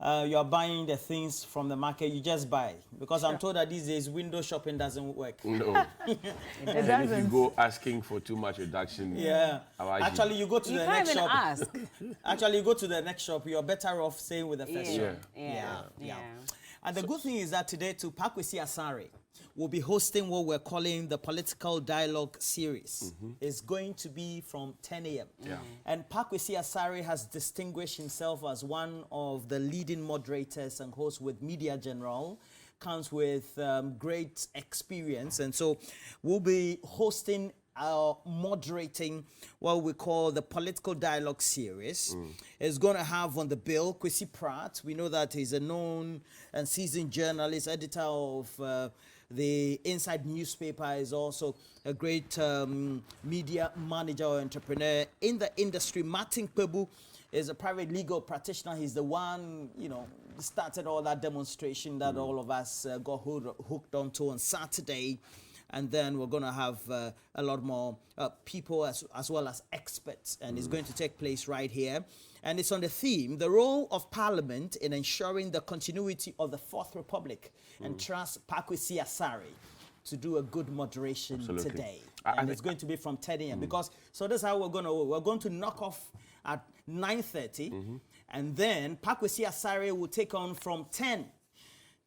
you're buying the things from the market, you just buy. Because I'm told that these days window shopping doesn't work. No. It And doesn't. if you go asking for too much reduction, Yeah. how Actually, you go to You the can't next even shop. ask. Actually, you go to the next shop, you're better off staying with the first Yeah. shop. Yeah. And the good thing is that today, too, Pakwesi Asare will be hosting what we're calling the Political Dialogue Series. It's going to be from 10 a.m. And Pakwesi Asare has distinguished himself as one of the leading moderators and hosts with Media General, comes with great experience. And so we'll be hosting moderating what we call the Political Dialogue Series. It's going to have on the bill Kwesi Pratt. We know that he's a known and seasoned journalist, editor of the Inside newspaper, is also a great media manager or entrepreneur in the industry. Martin Pebu is a private legal practitioner. He's the one, started all that demonstration that all of us got hooked onto on Saturday. And then we're going to have a lot more people as well as experts. And it's going to take place right here. And it's on the theme, the role of Parliament in ensuring the continuity of the Fourth Republic. And trust Pakwesi Asare to do a good moderation today. And it's going to be from 10 a.m. Because, so this is how we're going to knock off at 9:30. And then Pakwesi Asare will take on from 10,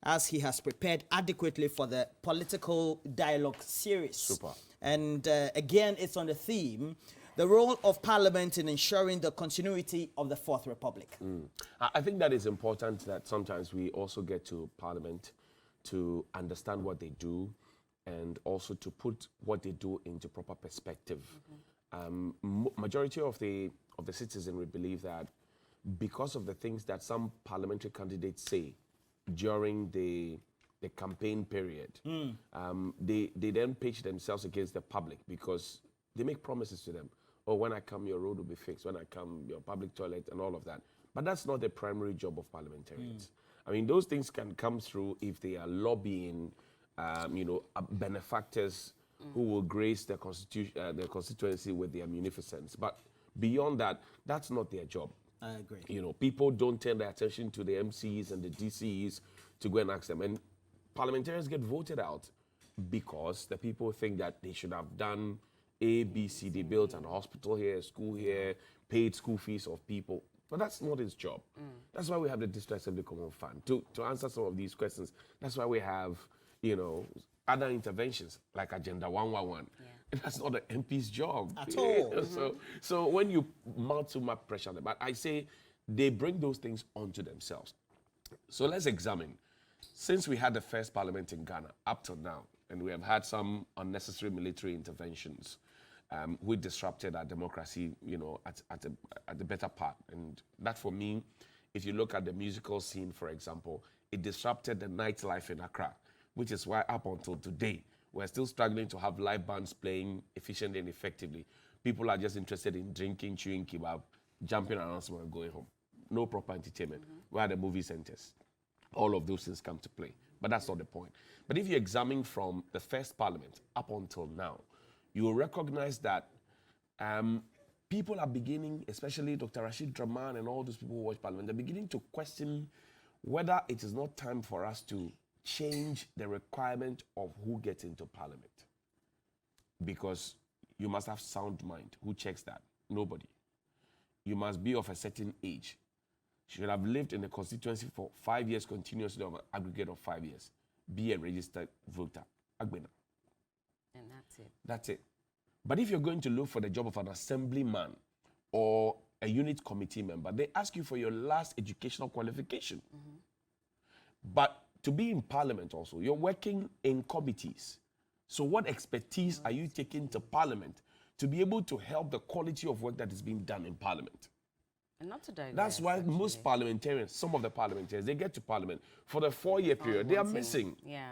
as he has prepared adequately for the Political Dialogue Series. Super. And again, it's on the theme, the role of Parliament in ensuring the continuity of the Fourth Republic. I think that is important, that sometimes we also get to Parliament to understand what they do and also to put what they do into proper perspective. Majority of the citizenry believe that because of the things that some parliamentary candidates say during the campaign period, they then pitch themselves against the public because they make promises to them. Oh, when I come, your road will be fixed. When I come, your public toilet and all of that. But that's not the primary job of parliamentarians. I mean, those things can come through if they are lobbying, benefactors who will grace the constituency with their munificence. But beyond that, that's not their job. I agree. People don't turn their attention to the MCs and the DCs to go and ask them. And parliamentarians get voted out because the people think that they should have done A, B, C. They built an hospital here, a school here, paid school fees of people. But that's not his job. That's why we have the District Assembly Common Fund to answer some of these questions. That's why we have, other interventions like Agenda 111. That's not the MP's job at all. So when you mount too much pressure on them, but I say they bring those things onto themselves. So let's examine. Since we had the first parliament in Ghana up till now, and we have had some unnecessary military interventions, which disrupted our democracy, at the better part. And that, for me, if you look at the musical scene, for example, it disrupted the nightlife in Accra, which is why up until today, we're still struggling to have live bands playing efficiently and effectively. People are just interested in drinking, chewing kebab, jumping around somewhere and going home. No proper entertainment. Where are the movie centers? All of those things come to play. But that's not the point. But if you examine from the first parliament up until now, you will recognize that people are beginning, especially Dr. Rashid Draman and all those people who watch parliament, they're beginning to question whether it is not time for us to change the requirement of who gets into parliament. Because you must have sound mind. Who checks that? Nobody. You must be of a certain age. You should have lived in the constituency for 5 years continuously, of an aggregate of 5 years. Be a registered voter. Agbena. And that's it. That's it. But if you're going to look for the job of an assemblyman or a unit committee member, they ask you for your last educational qualification. But to be in parliament also, you're working in committees. So what expertise are you taking to parliament to be able to help the quality of work that is being done in parliament? And not to digress. That's why most parliamentarians, some of the parliamentarians, they get to parliament for the 4-year period. They are missing. Yeah.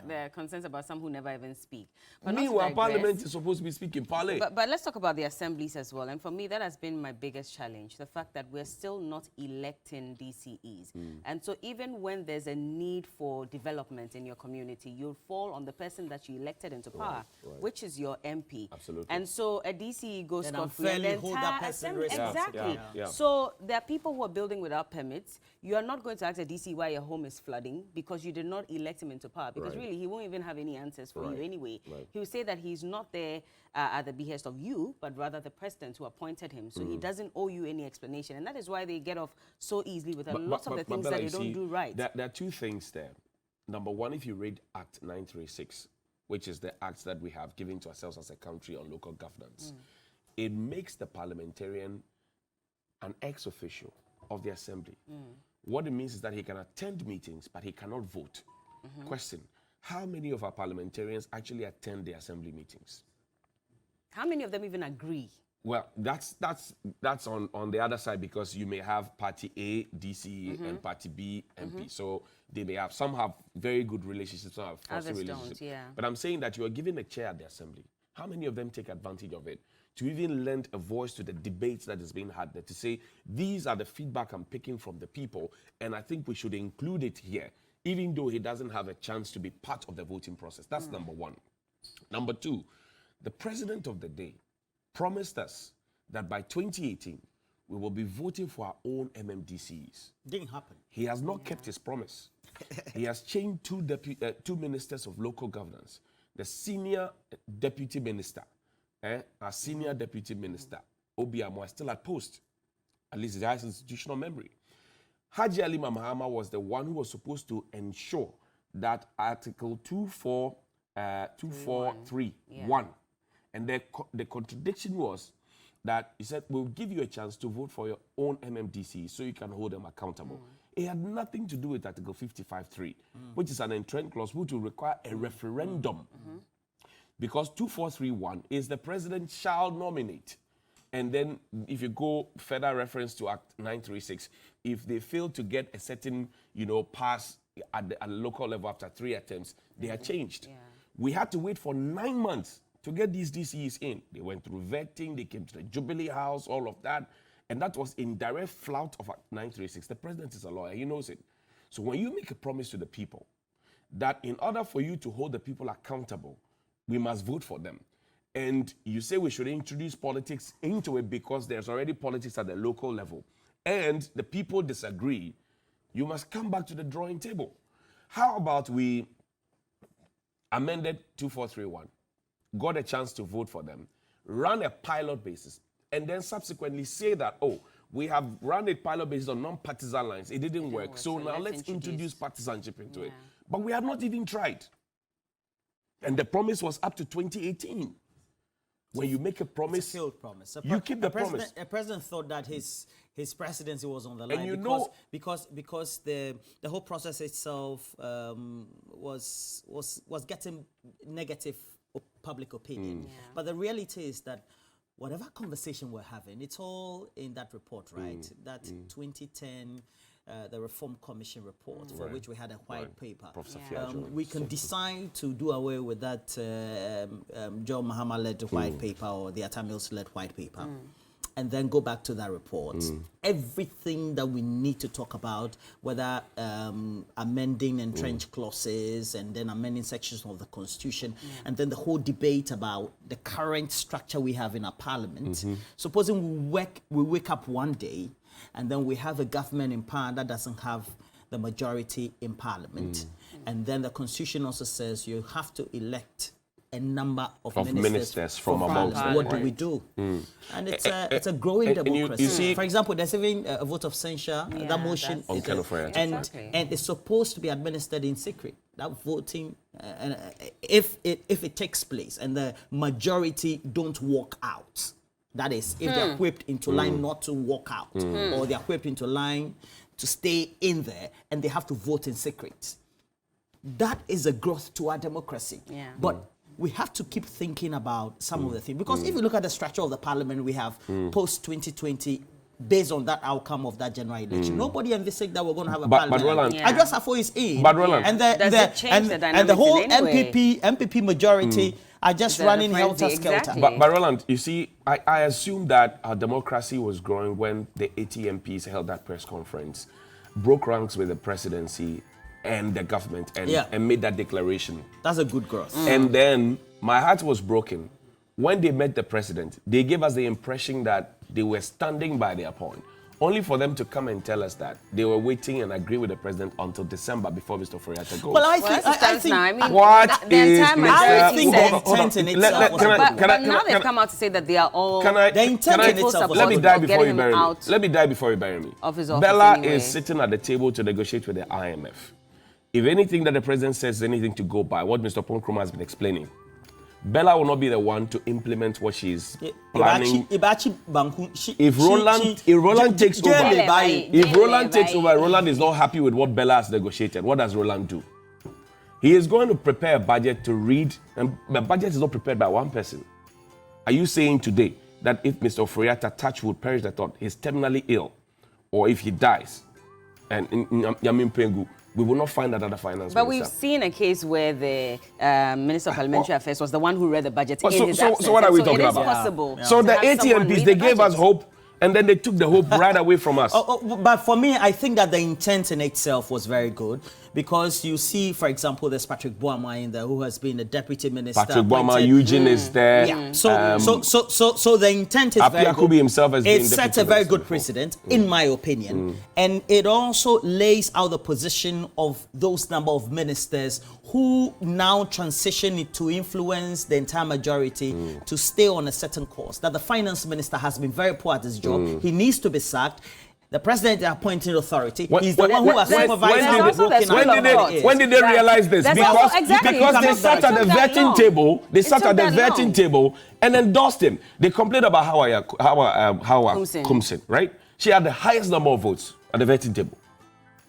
There are concerns about some who never even speak. But Meanwhile, Parliament is supposed to be speaking Parler. But let's talk about the assemblies as well. And for me, that has been my biggest challenge, the fact that we're still not electing DCEs. And so even when there's a need for development in your community, you'll fall on the person that you elected into power, which is your MP. Absolutely. And so a DCE goes Then scot-free. And the hold that entire person assembly, responsible. exactly. So there are people who are building without permits. You are not going to ask a DCE why your home is flooding because you did not elect him into power. Because really, he won't even have any answers for you anyway. He will say that he's not there at the behest of you, but rather the president who appointed him. So he doesn't owe you any explanation. And that is why they get off so easily with lots of the things that they don't do right. There are two things there. Number one, if you read Act 936, which is the act that we have given to ourselves as a country on local governance, it makes the parliamentarian an ex officio of the assembly. What it means is that he can attend meetings, but he cannot vote. Question, how many of our parliamentarians actually attend the assembly meetings? How many of them even agree? Well, that's on the other side, because you may have party A, DCE, and party B, MP. So they may have, some have very good relationships, some have forcing relationships. Don't, yeah. But I'm saying that you are given a chair at the assembly. How many of them take advantage of it to even lend a voice to the debates that is being had there, to say, these are the feedback I'm picking from the people, and I think we should include it here, even though he doesn't have a chance to be part of the voting process. That's number one. Number two, the president of the day promised us that by 2018, we will be voting for our own MMDCs. Didn't happen. He has not kept his promise. He has changed two ministers of local governance. The senior deputy minister, our senior deputy minister, Obiamo, is still at post. At least he has institutional memory. Haji Ali Mahama was the one who was supposed to ensure that Article 243(1), and the contradiction was that he said, we'll give you a chance to vote for your own MMDC so you can hold them accountable. It had nothing to do with Article 55(3), which is an entrenched clause which will require a referendum. Because 2431 is the president shall nominate. And then if you go further reference to Act 936, if they fail to get a certain, pass at the local level after 3 attempts, they are changed. We had to wait for 9 months to get these DCEs in. They went through vetting, they came to the Jubilee House, all of that. And that was in direct flout of Act 936. The president is a lawyer, he knows it. So when you make a promise to the people that in order for you to hold the people accountable, we must vote for them, and you say we should introduce politics into it because there's already politics at the local level, and the people disagree, you must come back to the drawing table. How about we amended 2431, got a chance to vote for them, run a pilot basis, and then subsequently say that, we have run a pilot basis on non-partisan lines. It didn't work. So now let's introduce partisanship into it. But we have not even tried. And the promise was up to 2018. When you make a promise, it's a failed promise. You keep the promise. A president thought that his presidency was on the line, and because the whole process itself was getting negative public opinion. But the reality is that whatever conversation we're having, it's all in that report, right? That 2010. The Reform Commission report, for which we had a white paper. We can decide to do away with that John Mahama-led white paper or the Atamils-led white paper, and then go back to that report. Everything that we need to talk about, whether amending entrenched clauses and then amending sections of the Constitution, and then the whole debate about the current structure we have in our parliament. Supposing we wake up one day and then we have a government in power that doesn't have the majority in parliament. And then the Constitution also says you have to elect a number of ministers from amongst them. What do we do? And it's a growing democracy. For example, there's even a vote of censure. That motion on and it's supposed to be administered in secret. That voting, if it takes place and the majority don't walk out, that is, if they're whipped into line not to walk out, or they're whipped into line to stay in there, and they have to vote in secret. That is a growth to our democracy. But we have to keep thinking about some of the things. Because if you look at the structure of the parliament we have post-2020, based on that outcome of that general election. Nobody envisaged that we're going to have a parliament. But Roland, I just have for his aid. But Roland, and the whole anyway? MPP majority are just running helter-skelter. Exactly. But Roland, you see, I assume that our democracy was growing when the ATMPs held that press conference, broke ranks with the presidency and the government, and made that declaration. That's a good growth. And then my heart was broken. When they met the president, they gave us the impression that they were standing by their point, only for them to come and tell us that they were waiting and agree with the president until December before Mr. Furiata goes. Well, I think I mean, what is I think the intent in itself was but now they've come out to say that they are all the intent in itself was let me die of before you getting bury him me. out Let me die before you bury me. of his office Bella anyway. is sitting at the table to negotiate with the IMF. If anything that the president says is anything to go by, what Mr. Ponkroma has been explaining, Bella will not be the one to implement what she's planning. If Roland takes over, Roland is not happy with what Bella has negotiated. What does Roland do? He is going to prepare a budget to read, and the budget is not prepared by one person. Are you saying today that if Mr. Furiata Touchwood perish the thought, he's terminally ill, or if he dies, and Yamin Pengu, we will not find another finance But minister. we've seen a case where the Minister of Parliamentary Affairs was the one who read the budget in his absence. So what are we talking it is about? possible. So the to have someone ATMPs, read they the gave us budget. hope, and then they took the hope right away from us. But for me, I think that the intent in itself was very good, because you see, for example, there's Patrick Boama in there, who has been the deputy minister. Patrick Boama, Eugene is there. Yeah. So the intent is very Apiakubi good. himself has been It sets a deputy very minister good before. precedent, in my opinion, and it also lays out the position of those number of ministers who now transition it to influence the entire majority to stay on a certain course. That the finance minister has been very poor at his job. He needs to be sacked. The president, the appointing authority, he's the one who has supervised when did they realize this? Because they sat at the vetting table. They sat at the vetting table and endorsed him. They complained about Hawa Kumsin, right? She had the highest number of votes at the vetting table.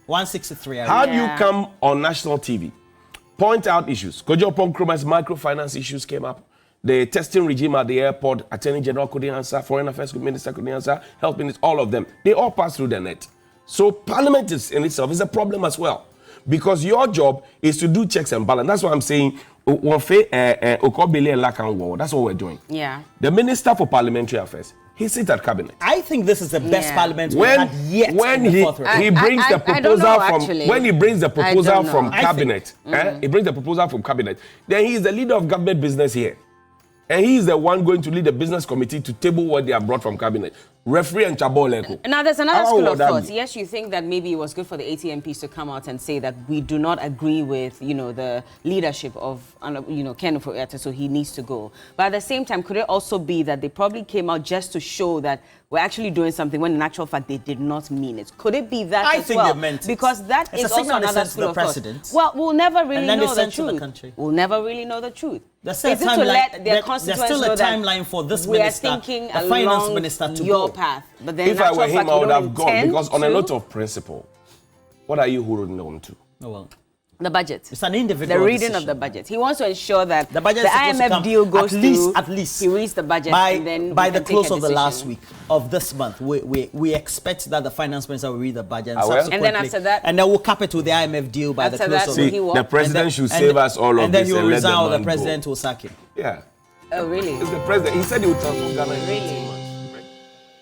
163. How do you come on national TV, point out issues? Kojo Ponkroma's microfinance issues came up. The testing regime at the airport, Attorney General couldn't answer, Foreign Affairs Minister couldn't answer, Health Minister, all of them. They all passed through the net. So Parliament is in itself is a problem as well. Because your job is to do checks and balance. That's what I'm saying. That's what we're doing. Yeah. The Minister for Parliamentary Affairs, he sits at cabinet. I think this is the best parliament we've had yet. When he brings the proposal from cabinet, he brings the proposal from cabinet, then he is the leader of government business here. And he is the one going to lead the business committee to table what they have brought from cabinet. Referee and Chaboleko. Now, there's another school of thought. Yes, you think that maybe it was good for the ATMPs to come out and say that we do not agree with, the leadership of, Ken Furiata, so he needs to go. But at the same time, could it also be that they probably came out just to show that we're actually doing something when in actual fact they did not mean it? Could it be that I as think well? they meant it. Because that It's is a also signal they another sent to school the of thought. president. Well, we'll never really And then they know the sent to the truth. country. We'll never really know the truth. There's still Is it to let their there's constituents still know a that timeline for this we are minister, thinking the finance along minister, to your go. path? But then If I were him, I would have gone. intend Because on a to- note of principle, what are you holding on to? Oh, well. The budget. It's an individual The reading decision. of the budget. He wants to ensure that The budget is supposed to IMF come deal goes at least he reads the budget and then by we the can take close a of the last decision. week of this month. We expect that the finance minister will read the budget, and will. subsequently, And then after that- and then we'll cap it with the IMF deal by the After close that, of See, the he will- The president should save us all of and then this he will and let the resign, or the man president go. will sack him. Yeah. Oh, really? It's the president. He said he would transform Ghana. Really?